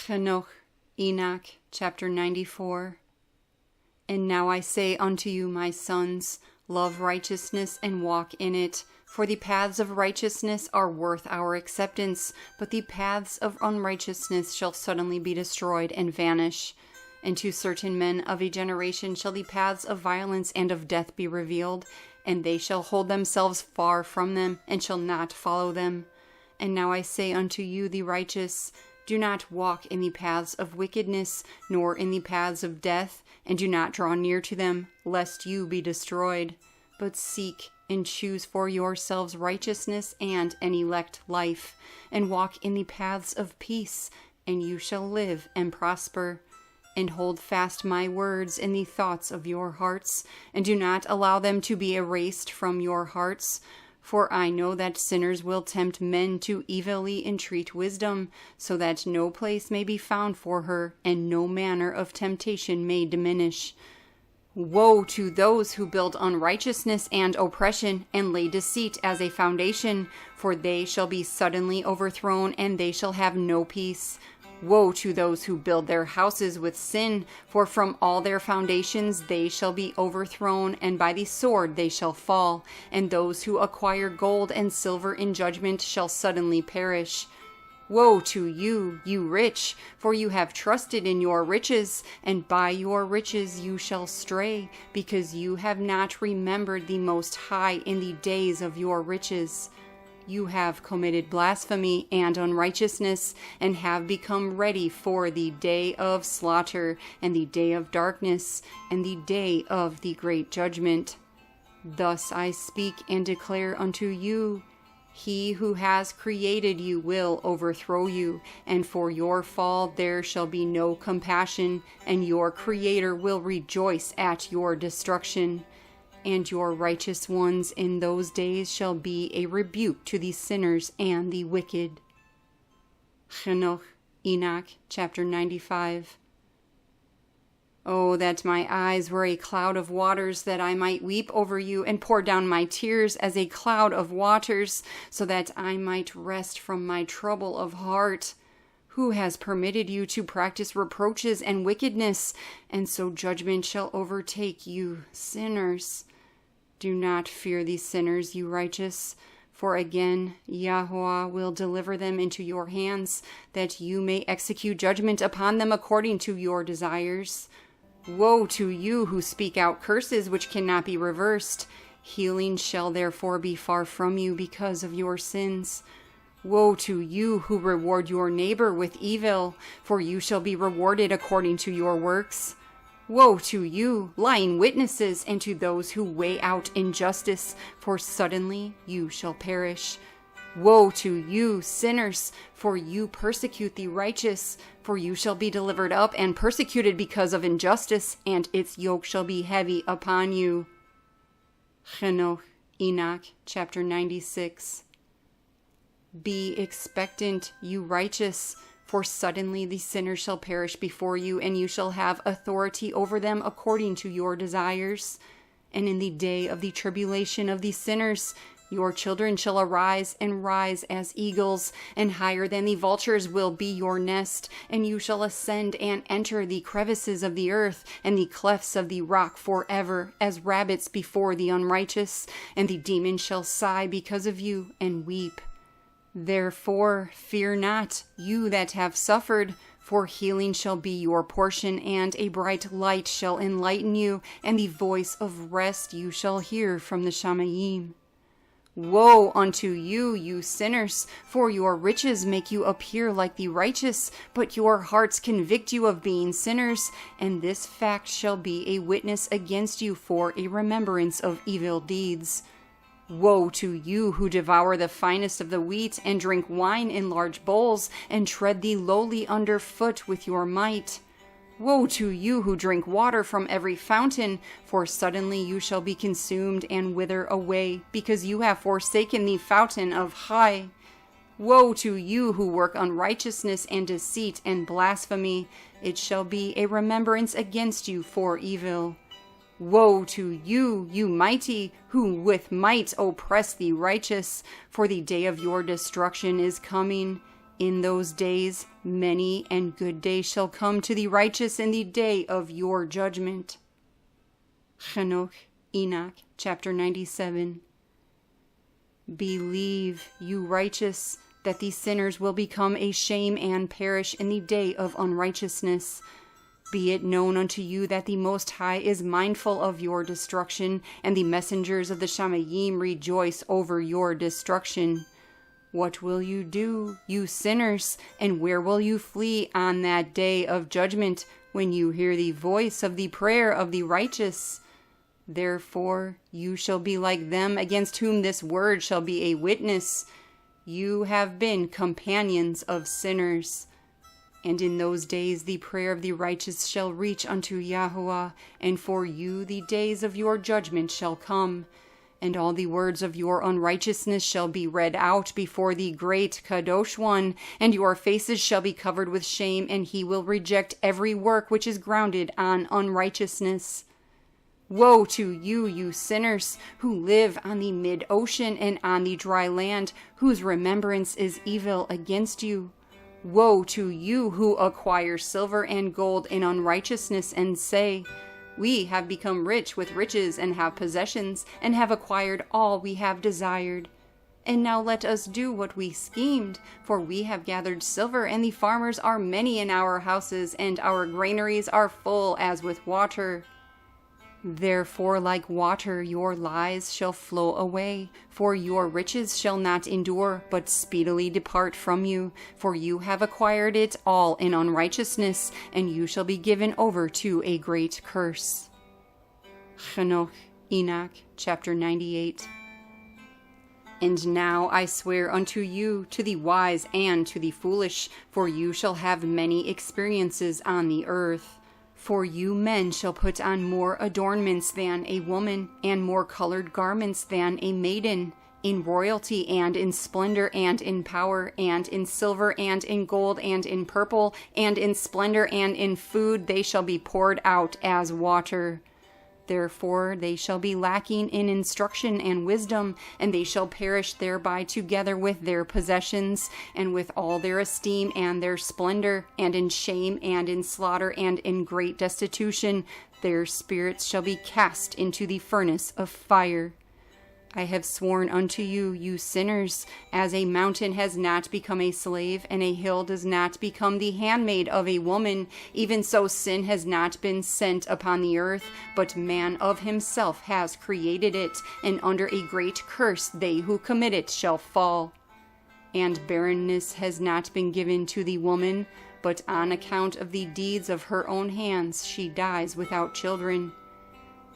Hanok, Enoch, chapter 94. And now I say unto you, my sons, love righteousness and walk in it. For the paths of righteousness are worth our acceptance, but the paths of unrighteousness shall suddenly be destroyed and vanish. And to certain men of a generation shall the paths of violence and of death be revealed, and they shall hold themselves far from them, and shall not follow them. And now I say unto you, the righteous, do not walk in the paths of wickedness, nor in the paths of death, and do not draw near to them, lest you be destroyed. But seek and choose for yourselves righteousness and an elect life, and walk in the paths of peace, and you shall live and prosper. And hold fast my words in the thoughts of your hearts, and do not allow them to be erased from your hearts. For I know that sinners will tempt men to evilly entreat wisdom, so that no place may be found for her, and no manner of temptation may diminish. Woe to those who build unrighteousness and oppression, and lay deceit as a foundation, for they shall be suddenly overthrown, and they shall have no peace. Woe to those who build their houses with sin, for from all their foundations they shall be overthrown, and by the sword they shall fall. And those who acquire gold and silver in judgment shall suddenly perish. Woe to you, you rich, for you have trusted in your riches, and by your riches you shall stray, because you have not remembered the Most High in the days of your riches. You have committed blasphemy and unrighteousness, and have become ready for the day of slaughter, and the day of darkness, and the day of the great judgment. Thus I speak and declare unto you, He who has created you will overthrow you, and for your fall there shall be no compassion, and your Creator will rejoice at your destruction. And your righteous ones in those days shall be a rebuke to the sinners and the wicked. Hanok, Enoch, chapter 95. Oh, that my eyes were a cloud of waters, that I might weep over you and pour down my tears as a cloud of waters, so that I might rest from my trouble of heart. Who has permitted you to practice reproaches and wickedness? And so judgment shall overtake you, sinners. Do not fear these sinners, you righteous, for again Yahweh will deliver them into your hands, that you may execute judgment upon them according to your desires. Woe to you who speak out curses which cannot be reversed. Healing shall therefore be far from you because of your sins. Woe to you who reward your neighbor with evil, for you shall be rewarded according to your works. Woe to you, lying witnesses, and to those who weigh out injustice, for suddenly you shall perish. Woe to you, sinners, for you persecute the righteous, for you shall be delivered up and persecuted because of injustice, and its yoke shall be heavy upon you. Hanok, Enoch, chapter 96. Be expectant, you righteous, for suddenly the sinners shall perish before you, and you shall have authority over them according to your desires. And in the day of the tribulation of the sinners, your children shall arise and rise as eagles, and higher than the vultures will be your nest, and you shall ascend and enter the crevices of the earth, and the clefts of the rock forever, as rabbits before the unrighteous, and the demons shall sigh because of you, and weep. Therefore fear not, you that have suffered, for healing shall be your portion, and a bright light shall enlighten you, and the voice of rest you shall hear from the Shamayim. Woe unto you, you sinners, for your riches make you appear like the righteous, but your hearts convict you of being sinners, and this fact shall be a witness against you for a remembrance of evil deeds. Woe to you who devour the finest of the wheat, and drink wine in large bowls, and tread the lowly underfoot with your might. Woe to you who drink water from every fountain, for suddenly you shall be consumed and wither away, because you have forsaken the fountain of High. Woe to you who work unrighteousness and deceit and blasphemy, it shall be a remembrance against you for evil. Woe to you, you mighty, who with might oppress the righteous, for the day of your destruction is coming. In those days, many and good days shall come to the righteous in the day of your judgment. Hanok, Enoch, chapter 97. Believe, you righteous, that the sinners will become a shame and perish in the day of unrighteousness. Be it known unto you that the Most High is mindful of your destruction, and the messengers of the Shamayim rejoice over your destruction. What will you do, you sinners, and where will you flee on that day of judgment, when you hear the voice of the prayer of the righteous? Therefore you shall be like them against whom this word shall be a witness. You have been companions of sinners. And in those days the prayer of the righteous shall reach unto Yahweh, and for you the days of your judgment shall come. And all the words of your unrighteousness shall be read out before the great qadosh one, and your faces shall be covered with shame, and he will reject every work which is grounded on unrighteousness. Woe to you, you sinners, who live on the mid-ocean and on the dry land, whose remembrance is evil against you. Woe to you who acquire silver and gold in unrighteousness, and say, We have become rich with riches, and have possessions, and have acquired all we have desired. And now let us do what we schemed, for we have gathered silver, and the farmers are many in our houses, and our granaries are full as with water. Therefore, like water, your lies shall flow away, for your riches shall not endure, but speedily depart from you. For you have acquired it all in unrighteousness, and you shall be given over to a great curse. Hanok, Enoch, chapter 98. And now I swear unto you, to the wise and to the foolish, for you shall have many experiences on the earth. For you men shall put on more adornments than a woman, and more colored garments than a maiden, in royalty and in splendor and in power, and in silver and in gold and in purple, and in splendor and in food they shall be poured out as water. Therefore they shall be lacking in instruction and wisdom, and they shall perish thereby together with their possessions, and with all their esteem and their splendor, and in shame and in slaughter and in great destitution. Their spirits shall be cast into the furnace of fire. I have sworn unto you, you sinners, as a mountain has not become a slave, and a hill does not become the handmaid of a woman, even so sin has not been sent upon the earth, but man of himself has created it, and under a great curse they who commit it shall fall. And barrenness has not been given to the woman, but on account of the deeds of her own hands she dies without children.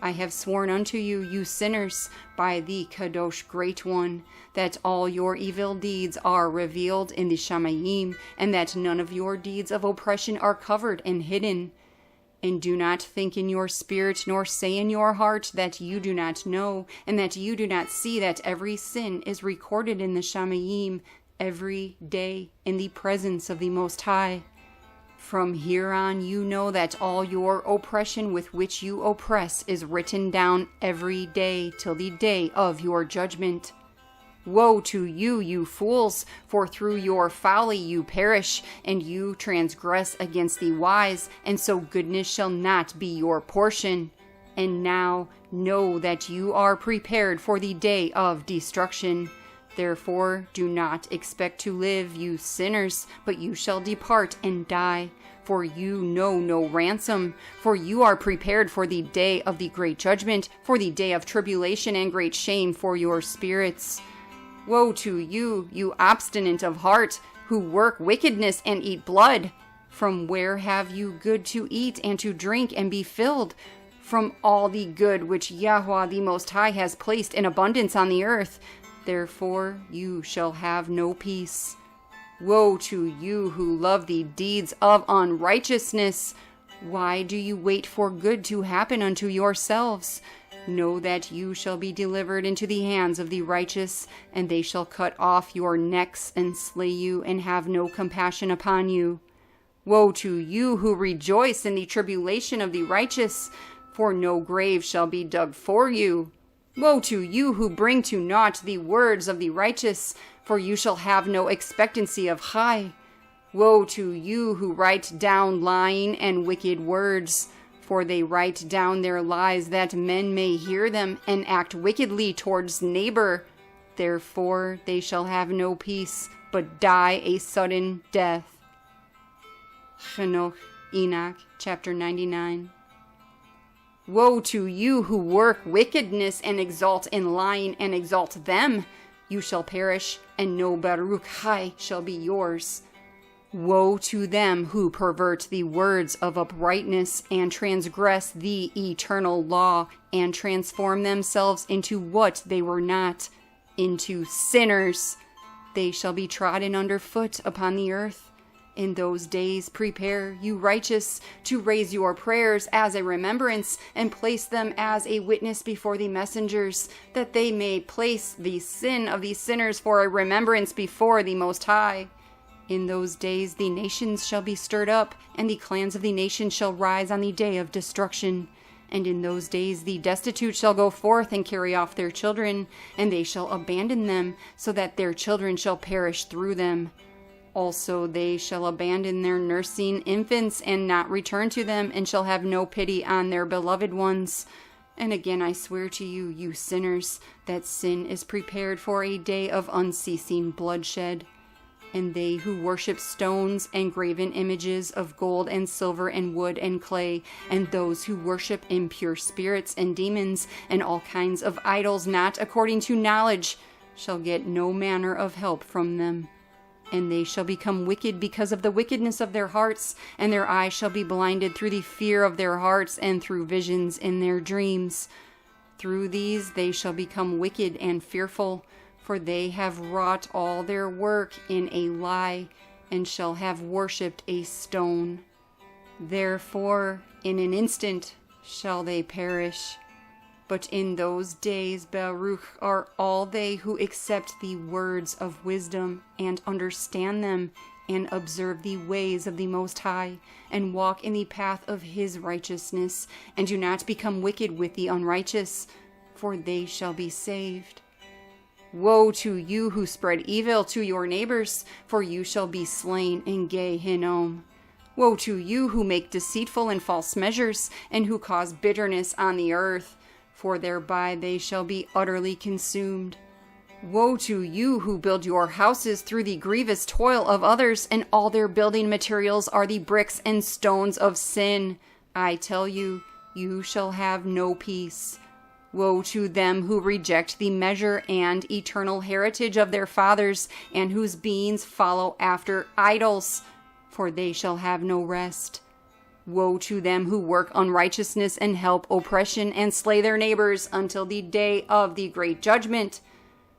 I have sworn unto you, you sinners, by the qadosh great one, that all your evil deeds are revealed in the Shamayim, and that none of your deeds of oppression are covered and hidden. And do not think in your spirit, nor say in your heart that you do not know, and that you do not see that every sin is recorded in the Shamayim every day in the presence of the Most High. From here on you know that all your oppression with which you oppress is written down every day till the day of your judgment. Woe to you, you fools, for through your folly you perish, and you transgress against the wise, and so goodness shall not be your portion. And now know that you are prepared for the day of destruction. Therefore do not expect to live, you sinners, but you shall depart and die. For you know no ransom, for you are prepared for the day of the great judgment, for the day of tribulation and great shame for your spirits. Woe to you, you obstinate of heart, who work wickedness and eat blood. From where have you good to eat and to drink and be filled? From all the good which Yahweh the Most High has placed in abundance on the earth. Therefore you shall have no peace. Woe to you who love the deeds of unrighteousness. Why do you wait for good to happen unto yourselves? Know that you shall be delivered into the hands of the righteous, and they shall cut off your necks and slay you, and have no compassion upon you. Woe to you who rejoice in the tribulation of the righteous, for no grave shall be dug for you. Woe to you who bring to naught the words of the righteous, for you shall have no expectancy of Chai. Woe to you who write down lying and wicked words, for they write down their lies that men may hear them and act wickedly towards neighbor. Therefore they shall have no peace, but die a sudden death. Hanok, Enoch, chapter 99. Woe to you who work wickedness and exalt in lying and exalt them. You shall perish, and no berakah shall be yours. Woe to them who pervert the words of uprightness and transgress the eternal law and transform themselves into what they were not, into sinners. They shall be trodden underfoot upon the earth. In those days prepare, you righteous, to raise your prayers as a remembrance and place them as a witness before the messengers, that they may place the sin of the sinners for a remembrance before the Most High. In those days the nations shall be stirred up, and the clans of the nations shall rise on the day of destruction. And in those days the destitute shall go forth and carry off their children, and they shall abandon them, so that their children shall perish through them. Also they shall abandon their nursing infants and not return to them, and shall have no pity on their beloved ones. And again I swear to you, you sinners, that sin is prepared for a day of unceasing bloodshed. And they who worship stones and graven images of gold and silver and wood and clay, and those who worship impure spirits and demons, and all kinds of idols not according to knowledge, shall get no manner of help from them. And they shall become wicked because of the wickedness of their hearts, and their eyes shall be blinded through the fear of their hearts and through visions in their dreams. Through these they shall become wicked and fearful, for they have wrought all their work in a lie, and shall have worshipped a stone. Therefore in an instant shall they perish. But in those days Baruch are all they who accept the words of wisdom and understand them and observe the ways of the Most High and walk in the path of his righteousness and do not become wicked with the unrighteous, for they shall be saved. Woe to you who spread evil to your neighbors, for you shall be slain in Gehinnom. Woe to you who make deceitful and false measures and who cause bitterness on the earth, for thereby they shall be utterly consumed. Woe to you who build your houses through the grievous toil of others, and all their building materials are the bricks and stones of sin. I tell you, you shall have no peace. Woe to them who reject the measure and eternal heritage of their fathers, and whose beings follow after idols, for they shall have no rest. Woe to them who work unrighteousness and help oppression and slay their neighbors until the day of the great judgment.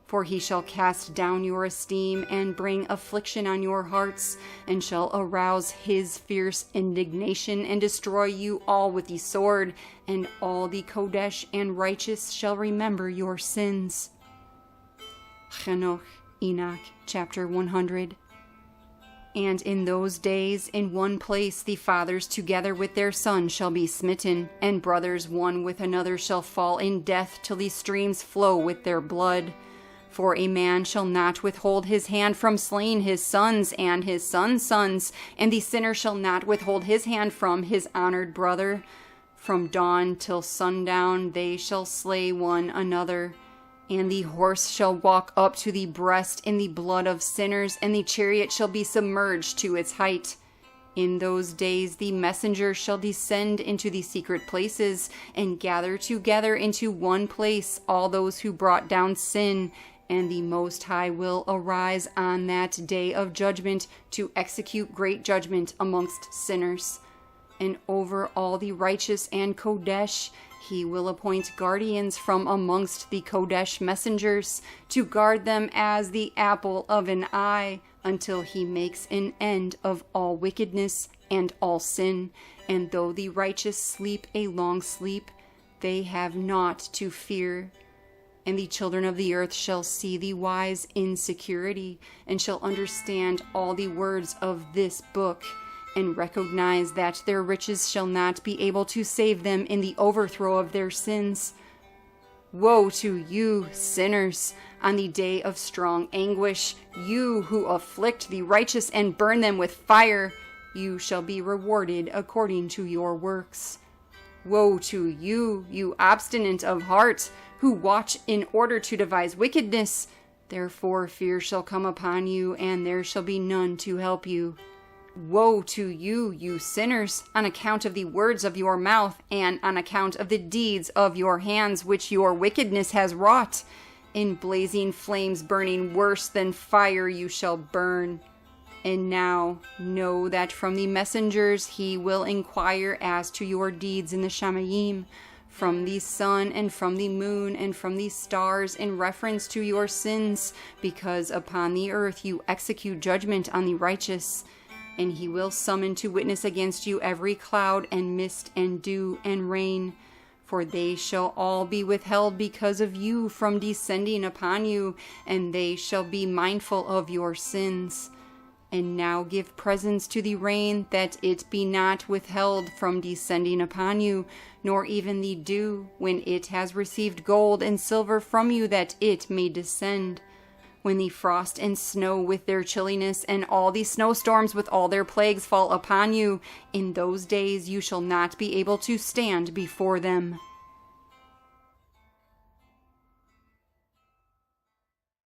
For he shall cast down your esteem and bring affliction on your hearts, and shall arouse his fierce indignation and destroy you all with the sword, and all the qadosh and righteous shall remember your sins. Hanok, Enoch, chapter 100. And in those days, in one place, the fathers together with their sons shall be smitten, and brothers one with another shall fall in death till the streams flow with their blood. For a man shall not withhold his hand from slaying his sons and his sons' sons, and the sinner shall not withhold his hand from his honored brother. From dawn till sundown they shall slay one another. And the horse shall walk up to the breast in the blood of sinners, and the chariot shall be submerged to its height. In those days the messenger shall descend into the secret places, and gather together into one place all those who brought down sin, and the Most High will arise on that day of judgment to execute great judgment amongst sinners. And over all the righteous and qadosh he will appoint guardians from amongst the qadosh messengers, to guard them as the apple of an eye, until he makes an end of all wickedness and all sin. And though the righteous sleep a long sleep, they have naught to fear. And the children of the earth shall see the wise in security, and shall understand all the words of this book, and recognize that their riches shall not be able to save them in the overthrow of their sins. Woe to you, sinners, on the day of strong anguish, you who afflict the righteous and burn them with fire, you shall be rewarded according to your works. Woe to you, you obstinate of heart, who watch in order to devise wickedness. Therefore fear shall come upon you, and there shall be none to help you. Woe to you, you sinners, on account of the words of your mouth, and on account of the deeds of your hands, which your wickedness has wrought. In blazing flames burning worse than fire you shall burn. And now know that from the messengers he will inquire as to your deeds in the Shamayim, from the sun and from the moon and from the stars in reference to your sins, because upon the earth you execute judgment on the righteous. And he will summon to witness against you every cloud and mist and dew and rain, for they shall all be withheld because of you from descending upon you, and they shall be mindful of your sins. And now give presents to the rain, that it be not withheld from descending upon you, nor even the dew, when it has received gold and silver from you, that it may descend. When the frost and snow with their chilliness, and all the snowstorms with all their plagues fall upon you, in those days you shall not be able to stand before them.